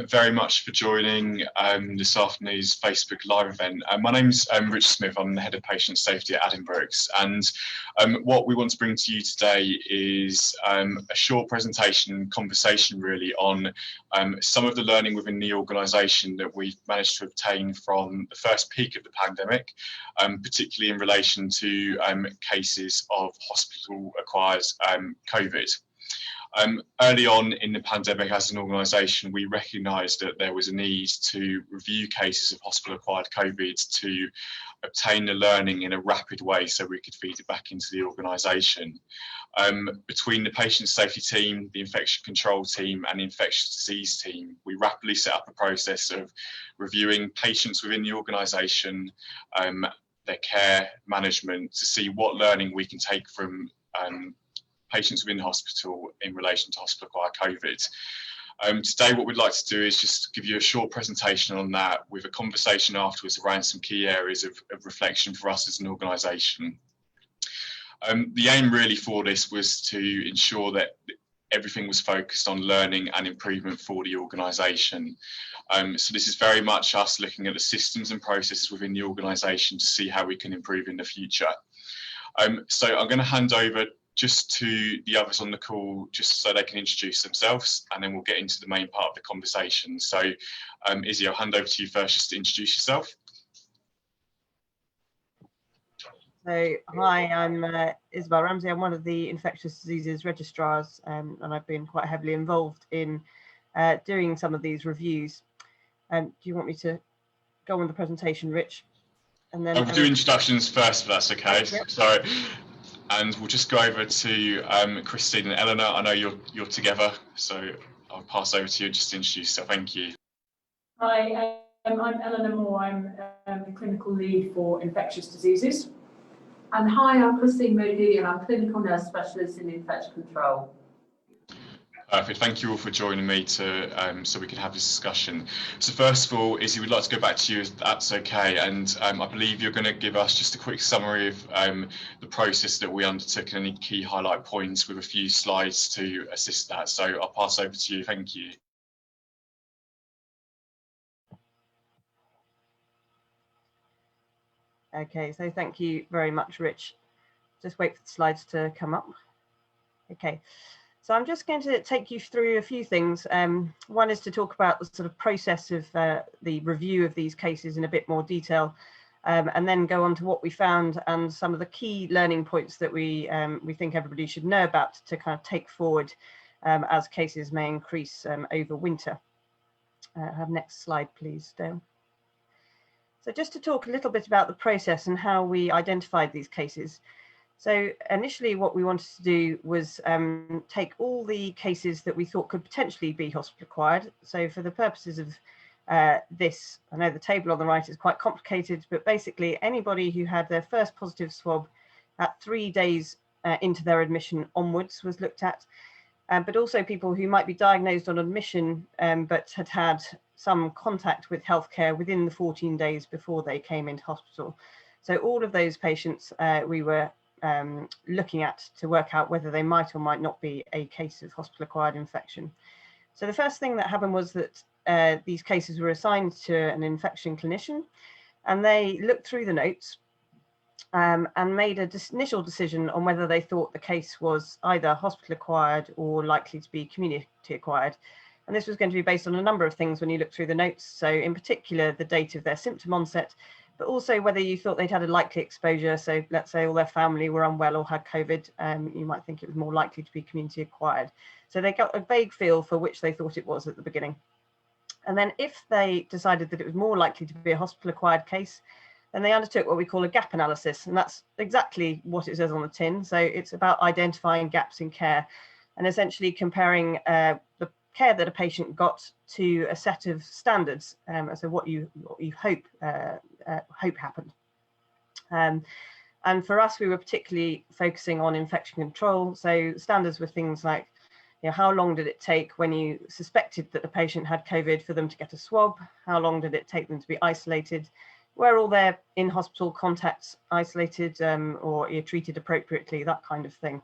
very much for joining this afternoon's Facebook Live event. My name's Rich Smith. I'm the Head of Patient Safety at Addenbrooke's, and what we want to bring to you today is a short presentation, conversation really, on some of the learning within the organisation that we've managed to obtain from the first peak of the pandemic, particularly in relation to cases of hospital-acquired COVID. Early on in the pandemic, as an organisation, we recognised that there was a need to review cases of hospital-acquired COVID to obtain the learning in a rapid way so we could feed it back into the organisation. Between the patient safety team, the infection control team and the infectious disease team, we rapidly set up a process of reviewing patients within the organisation, their care management, to see what learning we can take from patients within hospital in relation to hospital-acquired COVID. Today, what we'd like to do is just give you a short presentation on that with a conversation afterwards around some key areas of reflection for us as an organisation. The aim really for this was to ensure that everything was focused on learning and improvement for the organisation. So this is very much us looking at the systems and processes within the organisation to see how we can improve in the future. So I'm going to hand over just to the others on the call, just so they can introduce themselves, and then we'll get into the main part of the conversation. So Izzy, I'll hand over to you first just to introduce yourself. So, hi, I'm Isabel Ramsey. I'm one of the infectious diseases registrars, and I've been quite heavily involved in doing some of these reviews. Do you want me to go on with the presentation, Rich? And then we'll do introductions first, if that's okay. Yep. So, and we'll just go over to Christine and Eleanor. I know you're together, so I'll pass over to you just to introduce yourself. Thank you. Hi, I'm Eleanor Moore. I'm the clinical lead for infectious diseases. And hi, I'm Christine Moody, and I'm clinical nurse specialist in infection control. Perfect. Thank you all for joining me to so we can have this discussion. So first of all, Izzy, we'd like to go back to you, if that's okay. And I believe you're going to give us just a quick summary of the process that we undertook and any key highlight points with a few slides to assist that. So I'll pass over to you. Thank you. Okay, so thank you very much, Rich. Just wait for the slides to come up. Okay. So I'm just going to take you through a few things. One is to talk about the sort of process of the review of these cases in a bit more detail, and then go on to what we found and some of the key learning points that we think everybody should know about to kind of take forward as cases may increase over winter. Have next slide, please, Dale. So just to talk a little bit about the process and how we identified these cases. So initially what we wanted to do was take all the cases that we thought could potentially be hospital acquired. So for the purposes of this, I know the table on the right is quite complicated, but basically anybody who had their first positive swab at 3 days into their admission onwards was looked at, but also people who might be diagnosed on admission but had had some contact with healthcare within the 14 days before they came into hospital. So all of those patients we were looking at to work out whether they might or might not be a case of hospital-acquired infection. So the first thing that happened was that these cases were assigned to an infection clinician, and they looked through the notes and made an initial decision on whether they thought the case was either hospital-acquired or likely to be community-acquired. And this was going to be based on a number of things when you look through the notes. So in particular, the date of their symptom onset, but also whether you thought they'd had a likely exposure. So let's say all their family were unwell or had COVID, you might think it was more likely to be community acquired. So they got a vague feel for which they thought it was at the beginning. And then if they decided that it was more likely to be a hospital acquired case, then they undertook what we call a gap analysis. And that's exactly what it says on the tin. So it's about identifying gaps in care and essentially comparing the care that a patient got to a set of standards, so what you hope happened. And for us, we were particularly focusing on infection control. So standards were things like, how long did it take when you suspected that the patient had COVID for them to get a swab? How long did it take them to be isolated? Were all their in-hospital contacts isolated or treated appropriately, that kind of thing.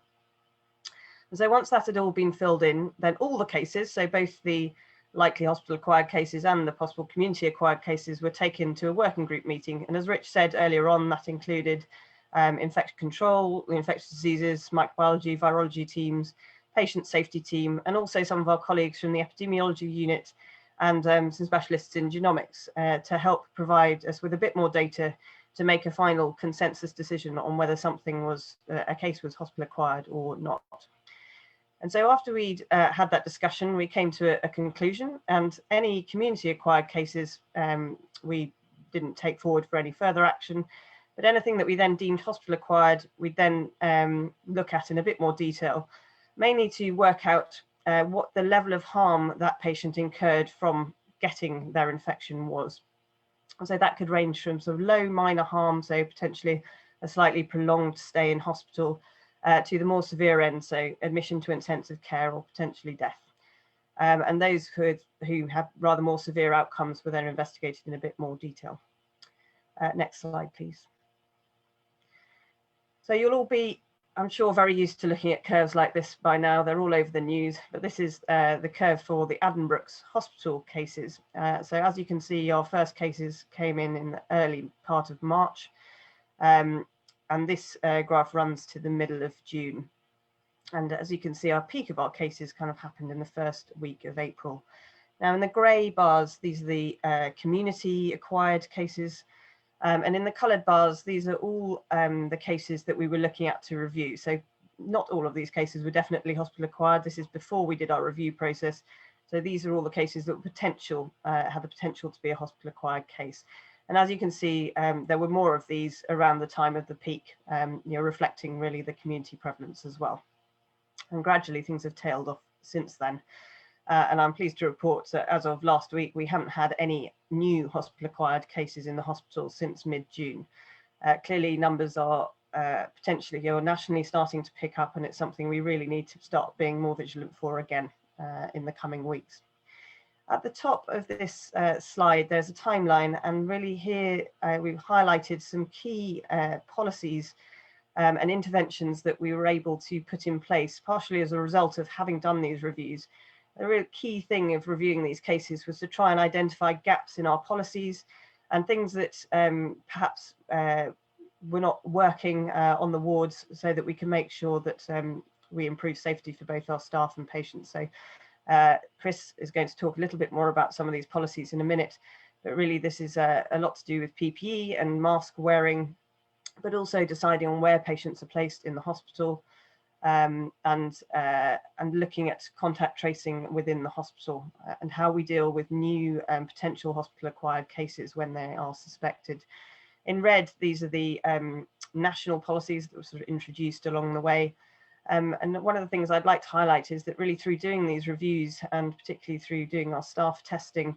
And so once that had all been filled in, then all the cases, so both the likely hospital-acquired cases and the possible community-acquired cases were taken to a working group meeting. And as Rich said earlier on, that included infection control, the infectious diseases, microbiology, virology teams, patient safety team, and also some of our colleagues from the epidemiology unit and some specialists in genomics to help provide us with a bit more data to make a final consensus decision on whether something was, a case was hospital-acquired or not. And so after we'd had that discussion, we came to a conclusion, and any community-acquired cases we didn't take forward for any further action, but anything that we then deemed hospital-acquired, we'd then look at in a bit more detail, mainly to work out what the level of harm that patient incurred from getting their infection was. So that could range from sort of low minor harm, so potentially a slightly prolonged stay in hospital, to the more severe end, so admission to intensive care or potentially death. And those who have rather more severe outcomes were then investigated in a bit more detail. Next slide, please. So you'll all be, I'm sure, very used to looking at curves like this by now. They're all over the news, but this is the curve for the Addenbrooke's hospital cases. So as you can see, our first cases came in the early part of March. And this graph runs to the middle of June. And as you can see, our peak of our cases kind of happened in the first week of April. Now in the grey bars, these are the community acquired cases. And in the coloured bars, these are all the cases that we were looking at to review. So not all of these cases were definitely hospital acquired. This is before we did our review process. So these are all the cases that had the potential to be a hospital acquired case. And as you can see, there were more of these around the time of the peak, reflecting really the community prevalence as well. And gradually things have tailed off since then. And I'm pleased to report that as of last week, we haven't had any new hospital-acquired cases in the hospital since mid-June. Clearly, numbers are potentially nationally starting to pick up, and it's something we really need to start being more vigilant for again in the coming weeks. At the top of this slide, there's a timeline, and really here we've highlighted some key policies and interventions that we were able to put in place, partially as a result of having done these reviews. The real key thing of reviewing these cases was to try and identify gaps in our policies and things that perhaps were not working on the wards, so that we can make sure that we improve safety for both our staff and patients. So Chris is going to talk a little bit more about some of these policies in a minute, but really this is a lot to do with PPE and mask wearing, but also deciding on where patients are placed in the hospital, and looking at contact tracing within the hospital and how we deal with new potential hospital-acquired cases when they are suspected. In red, these are the national policies that were sort of introduced along the way. And one of the things I'd like to highlight is that really through doing these reviews, and particularly through doing our staff testing,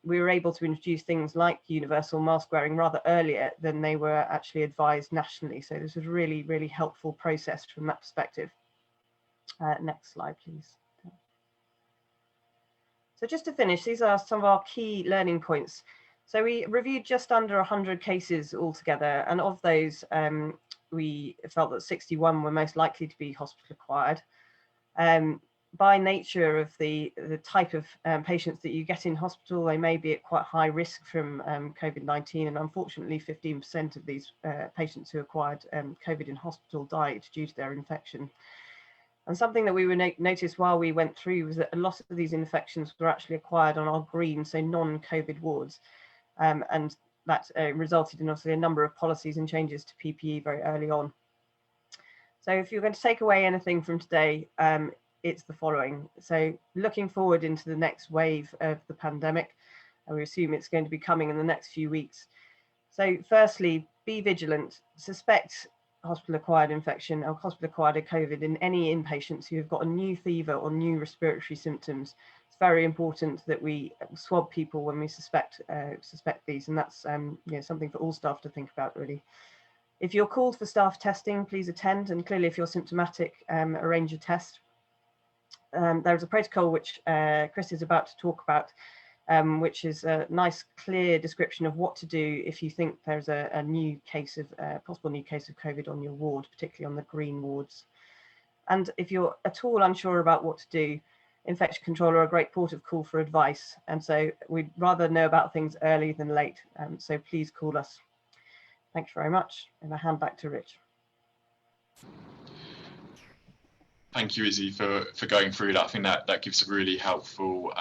we were able to introduce things like universal mask wearing rather earlier than they were actually advised nationally. So this was really, really helpful process from that perspective. Next slide, please. So just to finish, these are some of our key learning points. So we reviewed just under 100 cases altogether, and of those, we felt that 61 were most likely to be hospital acquired. By nature of the type of patients that you get in hospital, they may be at quite high risk from COVID-19, and unfortunately 15% of these patients who acquired COVID in hospital died due to their infection. And something that we noticed while we went through was that a lot of these infections were actually acquired on our green, so non-COVID wards, and that resulted in obviously a number of policies and changes to PPE very early on. So if you're going to take away anything from today, it's the following. So looking forward into the next wave of the pandemic, and we assume it's going to be coming in the next few weeks. So firstly, be vigilant, suspect hospital-acquired infection or hospital-acquired COVID in any inpatients who have got a new fever or new respiratory symptoms. It's very important that we swab people when we suspect these, and that's something for all staff to think about really. If you're called for staff testing, please attend, and clearly if you're symptomatic, arrange a test. There's a protocol which Chris is about to talk about, which is a nice, clear description of what to do if you think there's a new case of possible new case of COVID on your ward, particularly on the green wards. And if you're at all unsure about what to do, infection control are a great port of call for advice. And so we'd rather know about things early than late. So please call us. Thanks very much. And I hand back to Rich. Thank you, Izzy, for going through that. I think that gives a really helpful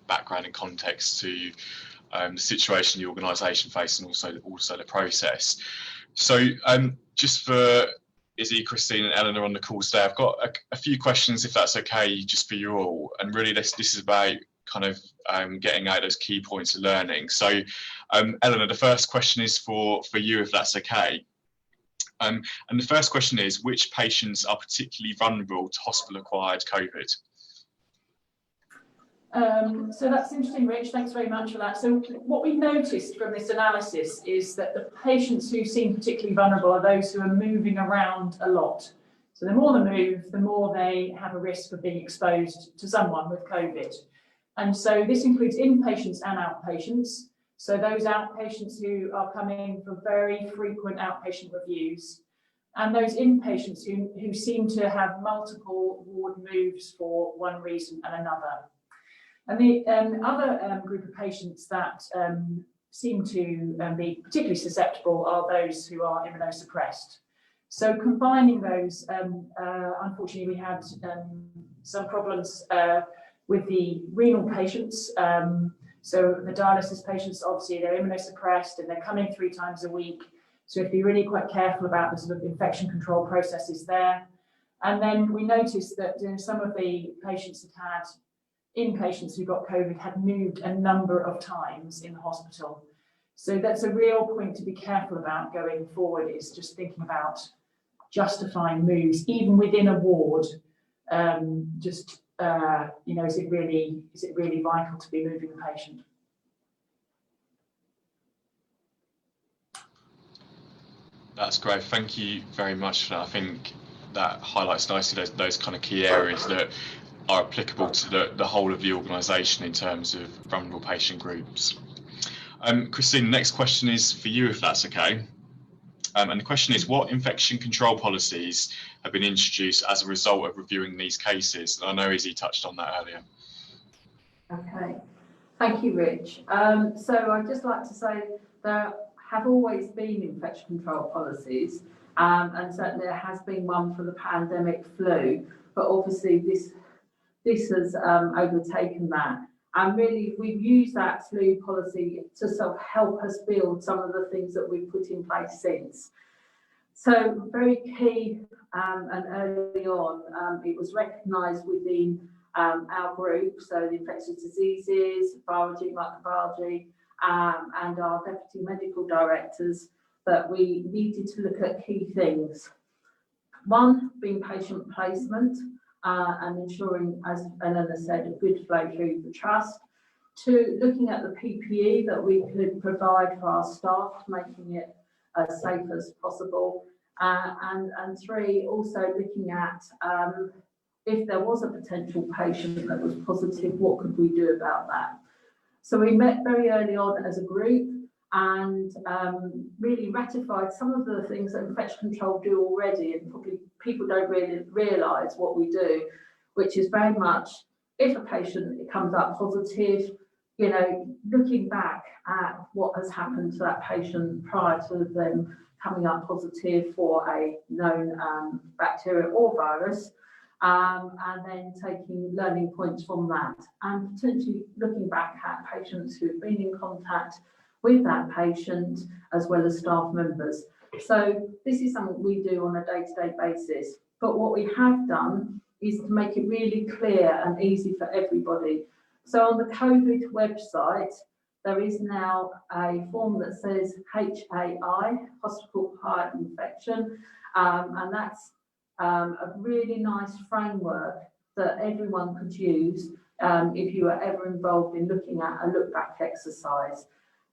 background and context to the situation the organisation faced, and also the process. So just for Izzy, Christine and Eleanor on the call today, I've got a few questions, if that's okay, just for you all. And really this is about kind of getting out those key points of learning. So Eleanor, the first question is for you, if that's okay. And the first question is, which patients are particularly vulnerable to hospital-acquired COVID? So that's interesting, Rich. Thanks very much for that. So what we've noticed from this analysis is that the patients who seem particularly vulnerable are those who are moving around a lot. So the more they move, the more they have a risk of being exposed to someone with COVID. And so this includes inpatients and outpatients. So those outpatients who are coming for very frequent outpatient reviews, and those inpatients who seem to have multiple ward moves for one reason and another. And the other group of patients that seem to be particularly susceptible are those who are immunosuppressed. So combining those, unfortunately, we had some problems with the renal patients. So the dialysis patients, obviously, they're immunosuppressed and they're coming 3 times a week. So we have to be really quite careful about the sort of infection control processes there. And then we noticed that some of the patients that had inpatients who got COVID had moved a number of times in the hospital. So that's a real point to be careful about going forward, is just thinking about justifying moves, even within a ward. You know, is it really vital to be moving the patient? That's great. Thank you very much for that. I think that highlights nicely those kind of key areas that are applicable to the whole of the organisation in terms of vulnerable patient groups. Christine, the next question is for you, if that's okay. And the question is, what infection control policies have been introduced as a result of reviewing these cases? And I know Izzy touched on that earlier. Okay, thank you, Rich. So I'd just like to say there have always been infection control policies, and certainly there has been one for the pandemic flu, but obviously this has overtaken that. And really, we've used that flu policy to sort of help us build some of the things that we've put in place since. So very key and early on, it was recognised within our group, so the infectious diseases, virology, microbiology, and our deputy medical directors, that we needed to look at key things. One being patient placement, and ensuring, as Eleanor said, a good flow through the trust. 2, looking at the PPE that we could provide for our staff, making it as safe as possible. And 3, also looking at if there was a potential patient that was positive, what could we do about that? So we met very early on as a group and really ratified some of the things that infection control do already, and probably people don't really realise what we do, which is very much, if a patient comes up positive, you know, looking back at what has happened to that patient prior to them coming up positive for a known bacteria or virus, and then taking learning points from that, and potentially looking back at patients who have been in contact with that patient as well as staff members. So this is something we do on a day-to-day basis. But what we have done is to make it really clear and easy for everybody. So on the COVID website, there is now a form that says HAI, hospital-acquired infection, and that's a really nice framework that everyone could use if you are ever involved in looking at a look-back exercise.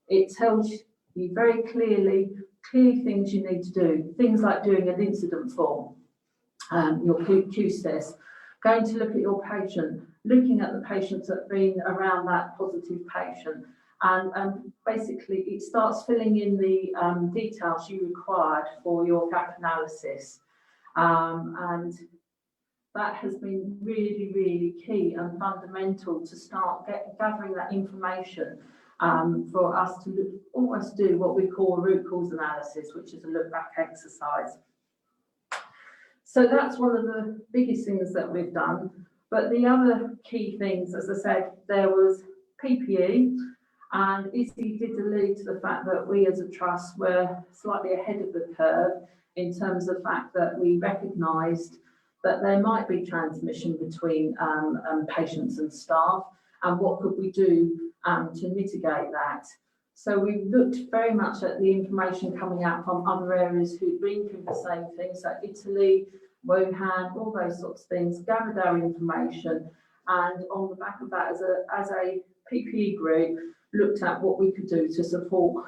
It tells you very clearly things you need to do, things like doing an incident form, your QSIS, going to look at your patient, looking at the patients that have been around that positive patient, and basically it starts filling in the details you required for your gap analysis. And that has been really, really key and fundamental to start gathering that information for us to almost do what we call a root cause analysis, which is a look back exercise. So that's one of the biggest things that we've done. But the other key things, as I said, there was PPE, and Izzy did allude to the fact that we as a trust were slightly ahead of the curve in terms of the fact that we recognised that there might be transmission between patients and staff, and what could we do to mitigate that. So we looked very much at the information coming out from other areas who'd been through the same things, like Italy, Wuhan, all those sorts of things, gathered our information, and on the back of that, as a PPE group, looked at what we could do to support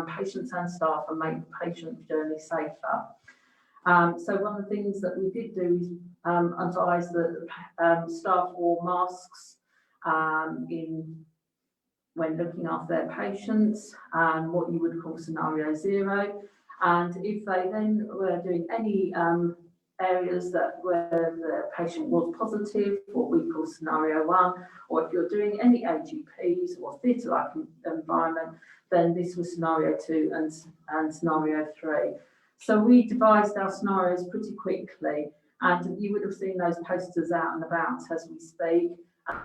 patients and staff and make the patient journey safer. So one of the things that we did do is advise that staff wore masks when looking after their patients, what you would call scenario 0. And if they then were doing any areas where the patient was positive, what we call scenario 1, or if you're doing any AGPs or theatre-like environment, then this was scenario 2 and scenario 3. So we devised our scenarios pretty quickly, and you would have seen those posters out and about as we speak,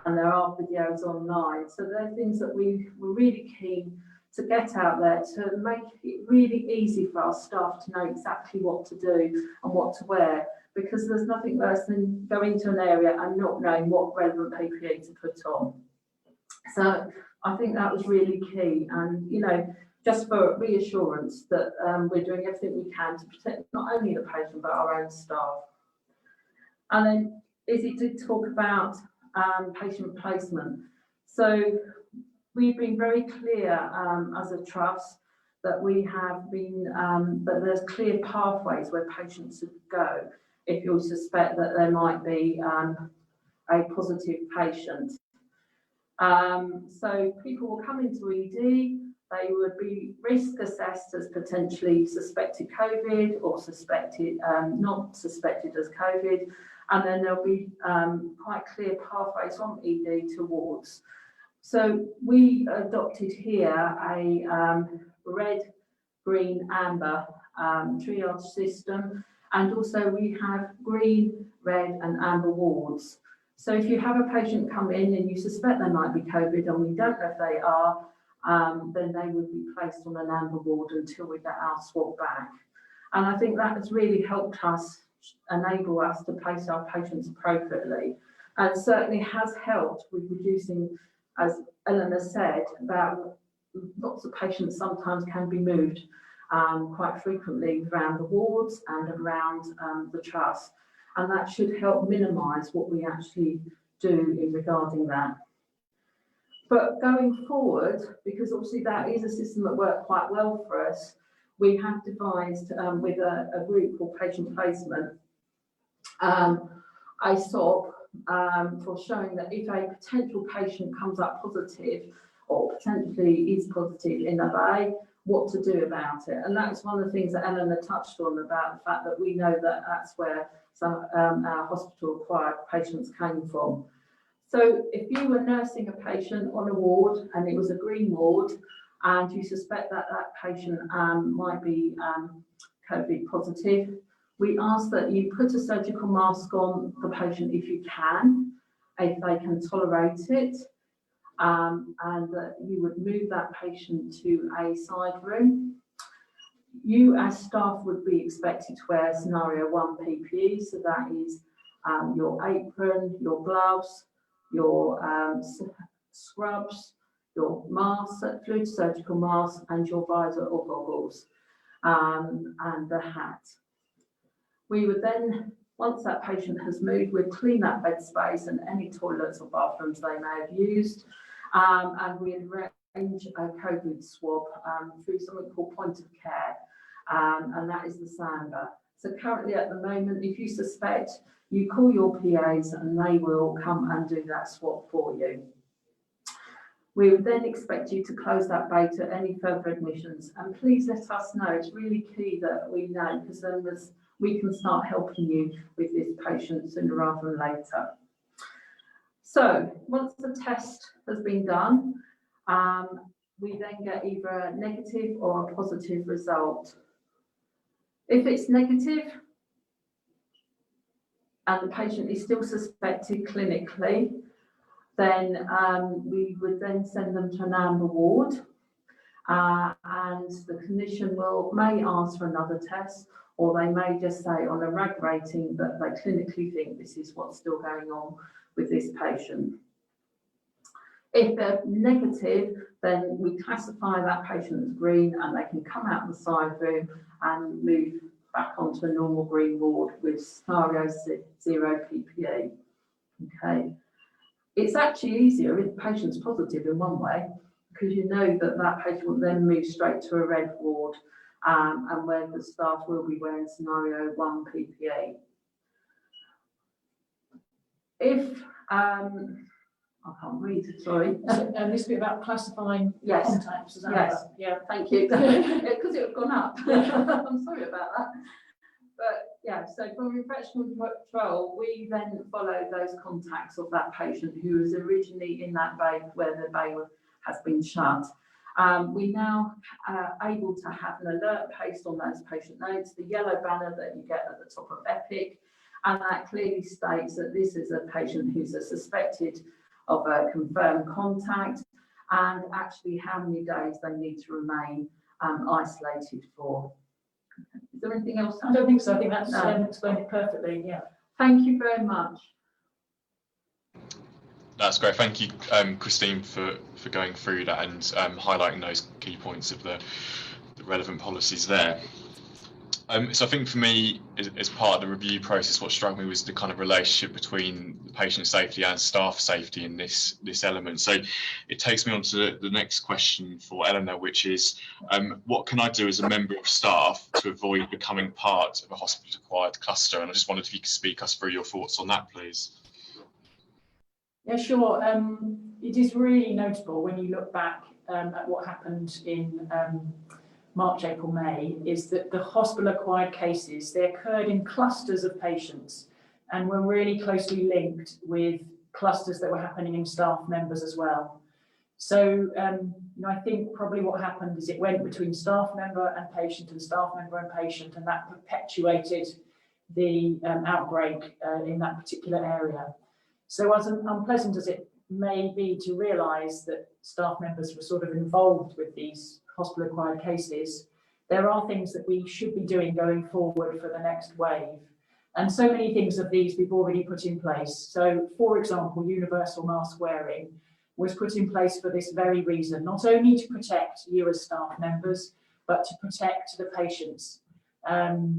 and there are videos online. So they're things that we were really keen to get out there to make it really easy for our staff to know exactly what to do and what to wear, because there's nothing worse than going to an area and not knowing what relevant PPE to put on. So I think that was really key, and you know, just for reassurance that we're doing everything we can to protect not only the patient but our own staff. And then Izzy did talk about patient placement. So we've been very clear as a trust that we have been, that there's clear pathways where patients should go if you suspect that there might be a positive patient. So people will come into ED, they would be risk assessed as potentially suspected COVID or suspected, not suspected as COVID, and then there'll be quite clear pathways from ED towards. So we adopted here a red, green, amber triage system, and also we have green, red and amber wards. So if you have a patient come in and you suspect they might be COVID and we don't know if they are, then they would be placed on an amber ward until we get our swab back. And I think that has really helped us, enable us to place our patients appropriately, and certainly has helped with reducing, as Eleanor said, about lots of patients sometimes can be moved quite frequently around the wards and around the trust, and that should help minimise what we actually do in regarding that. But going forward, because obviously that is a system that worked quite well for us, we have devised with a group called Patient Placement, a SOP for showing that if a potential patient comes up positive or potentially is positive in a bay, what to do about it. And that's one of the things that Eleanor touched on, about the fact that we know that that's where some our hospital-acquired patients came from. So if you were nursing a patient on a ward and it was a green ward, and you suspect that that patient might be COVID positive, we ask that you put a surgical mask on the patient if you can, if they can tolerate it, and that you would move that patient to a side room. You as staff would be expected to wear scenario 1 PPE, so that is your apron, your gloves, your scrubs, your mask, fluid surgical mask, and your visor or goggles, and the hat. We would then, once that patient has moved, we'd clean that bed space and any toilets or bathrooms they may have used, and we'd arrange a COVID swab through something called point of care, and that is the SAMBA. So currently at the moment, if you suspect, you call your PAs and they will come and do that swab for you. We would then expect you to close that bay to any further admissions, and please let us know. It's really key that we know, because then there's we can start helping you with this patient sooner rather than later. So once the test has been done, we then get either a negative or a positive result. If it's negative and the patient is still suspected clinically, then we would then send them to an amber ward, and the clinician may ask for another test, or they may just say on a RAG rating that they clinically think this is what's still going on with this patient. If they're negative, then we classify that patient as green and they can come out of the side room and move back onto a normal green ward with scenario 0 PPE. Okay. It's actually easier if the patient's positive in one way, because you know that that patient will then move straight to a red ward, and where the staff will be wearing scenario 1 PPE. If I can't read, sorry. And this bit about classifying contacts, is that yes. right? Yeah, thank you. Because it had gone up. I'm sorry about that. But yeah, so from infection control, we then follow those contacts of that patient who was originally in that bay where the bay has been shut. We now are able to have an alert based on those patient notes, the yellow banner that you get at the top of Epic, and that clearly states that this is a patient who's a suspected of a confirmed contact, and actually how many days they need to remain isolated for. Is there anything else? I don't think so. I think that's explained it perfectly. Yeah. Thank you very much. That's great. Thank you, Christine, for going through that and highlighting those key points of the relevant policies there. So I think for me, as part of the review process, what struck me was the kind of relationship between the patient safety and staff safety in this element. So it takes me on to the next question for Eleanor, which is, what can I do as a member of staff to avoid becoming part of a hospital-acquired cluster? And I just wondered if you could speak us through your thoughts on that, please. Yeah, sure. It is really notable when you look back at what happened in March, April, May, is that the hospital-acquired cases, they occurred in clusters of patients and were really closely linked with clusters that were happening in staff members as well. So, I think probably what happened is it went between staff member and patient and staff member and patient, and that perpetuated the outbreak in that particular area. So as unpleasant as it may be to realise that staff members were sort of involved with these hospital-acquired cases, there are things that we should be doing going forward for the next wave. And so many things of these we've already put in place. So, for example, universal mask wearing was put in place for this very reason, not only to protect you as staff members, but to protect the patients. So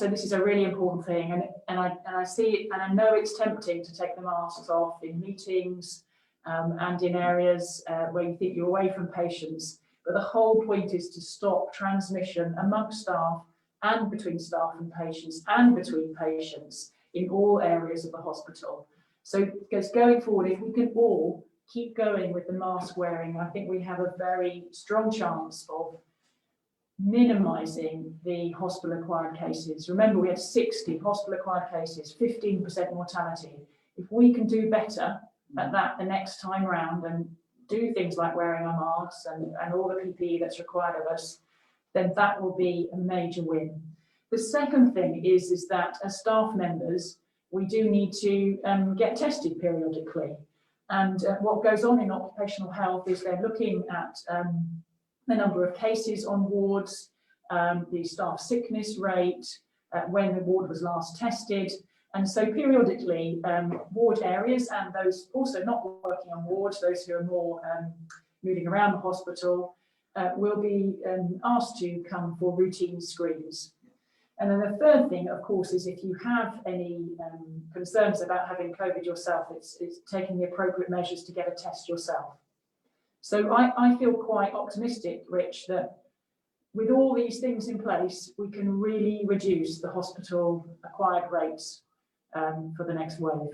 this is a really important thing, and I see it, and I know it's tempting to take the masks off in meetings and in areas where you think you're away from patients, but the whole point is to stop transmission amongst staff and between staff and patients and between patients in all areas of the hospital. So because going forward, if we can all keep going with the mask wearing, I think we have a very strong chance of minimising the hospital-acquired cases. Remember, we had 60 hospital-acquired cases, 15% mortality. If we can do better at that the next time round and do things like wearing our masks and all the PPE that's required of us, then that will be a major win. The second thing is that as staff members, we do need to get tested periodically. And what goes on in occupational health is they're looking at the number of cases on wards, the staff sickness rate, when the ward was last tested. And so periodically, ward areas and those also not working on wards, those who are more moving around the hospital, will be asked to come for routine screens. And then the third thing, of course, is if you have any concerns about having COVID yourself, it's taking the appropriate measures to get a test yourself. So I feel quite optimistic, Rich, that with all these things in place, we can really reduce the hospital-acquired rates for the next wave.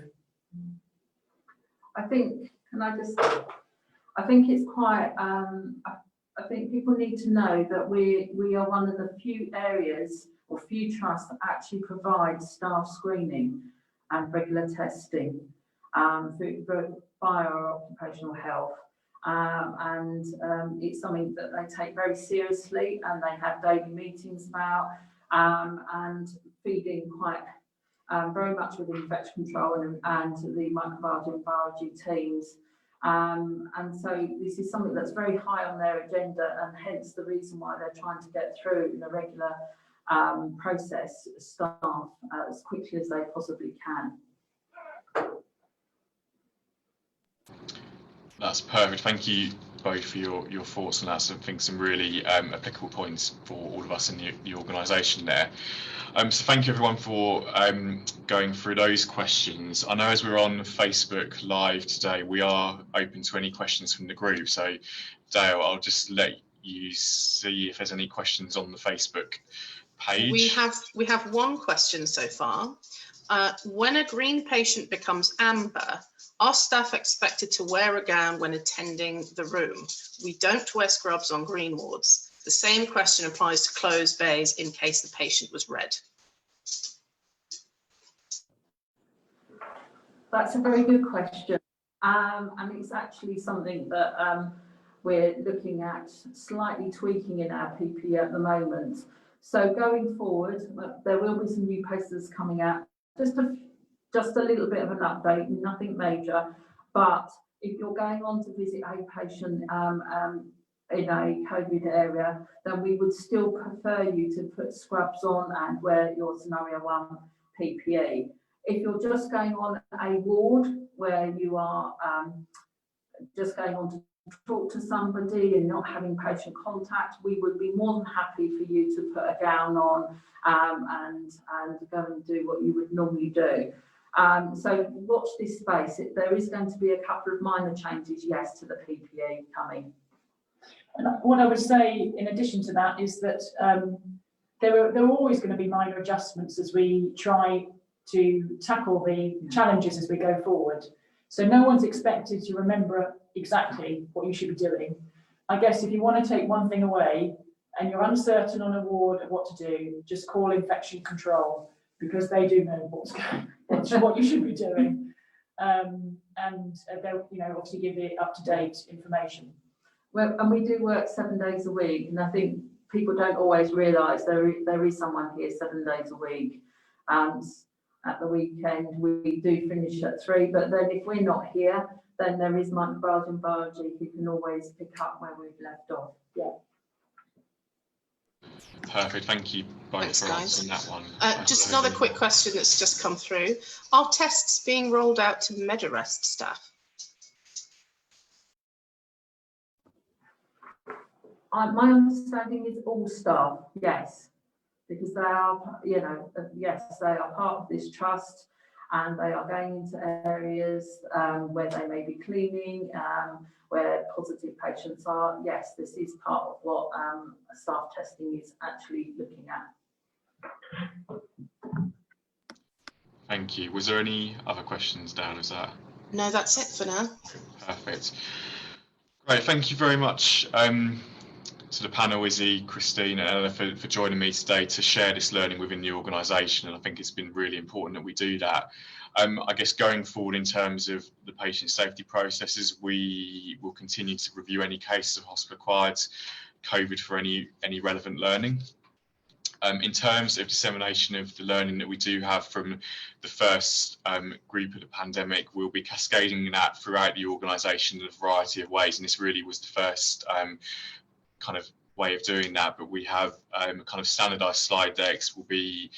I think, I think it's quite, I think people need to know that we are one of the few areas or few trusts actually provide staff screening and regular testing via our occupational health. It's something that they take very seriously, and they have daily meetings about, and feeding quite very much with infection control and the microbiology and biology teams. And so this is something that's very high on their agenda, and hence the reason why they're trying to get through in a regular process staff as quickly as they possibly can. That's perfect. Thank you both for your thoughts on that. So I think some really applicable points for all of us in the organisation there. So thank you everyone for going through those questions. I know as we're on Facebook Live today, we are open to any questions from the group. So Dale, I'll just let you see if there's any questions on the Facebook page. We have one question so far. When a green patient becomes amber, are staff expected to wear a gown when attending the room? We don't wear scrubs on green wards. The same question applies to closed bays in case the patient was red. That's a very good question. And it's actually something that we're looking at slightly tweaking in our PPE at the moment. So going forward, there will be some new posters coming out. Just a little bit of an update, nothing major, but if you're going on to visit a patient in a COVID area, then we would still prefer you to put scrubs on and wear your scenario 1 PPE. If you're just going on a ward where you are just going on to talk to somebody and not having patient contact, we would be more than happy for you to put a gown on and go and do what you would normally do. So watch this space. There is going to be a couple of minor changes, yes, to the PPE coming. And what I would say in addition to that is that there are always going to be minor adjustments as we try to tackle the challenges as we go forward. So no one's expected to remember exactly what you should be doing. I guess if you want to take one thing away and you're uncertain on a ward of what to do, just call infection control, because they do know what you should be doing, and they'll obviously give you up-to-date information. Well, and we do work 7 days a week, and I think people don't always realise there is someone here 7 days a week. At the weekend we do finish at 3, but then if we're not here, then there is microbiology and biology who can always pick up where we've left off. Yeah. Perfect, thank you both. Thanks, for guys. answering that one. Just another quick question that's just come through. Are tests being rolled out to Medarest staff? My understanding is all staff, yes, because they are, yes, they are part of this trust, and they are going into areas where they may be cleaning, where positive patients are. Yes, this is part of what staff testing is actually looking at. Thank you. Was there any other questions down? Is that? No, that's it for now. Perfect. Great, thank you very much to the panel, Izzy, Christine and Ella for joining me today to share this learning within the organisation, and I think it's been really important that we do that. I guess going forward in terms of the patient safety processes, we will continue to review any cases of hospital-acquired COVID for any relevant learning. In terms of dissemination of the learning that we do have from the first group of the pandemic, we'll be cascading that throughout the organisation in a variety of ways, and this really was the first kind of way of doing that, but we have kind of standardised slide decks. We'll be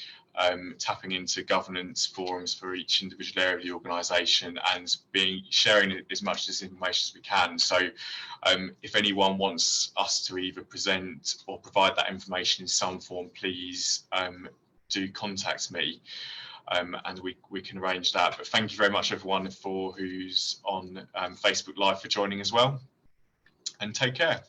tapping into governance forums for each individual area of the organisation and sharing as much of this information as we can. So if anyone wants us to either present or provide that information in some form, please do contact me and we can arrange that. But thank you very much everyone who's on Facebook Live for joining as well, and take care.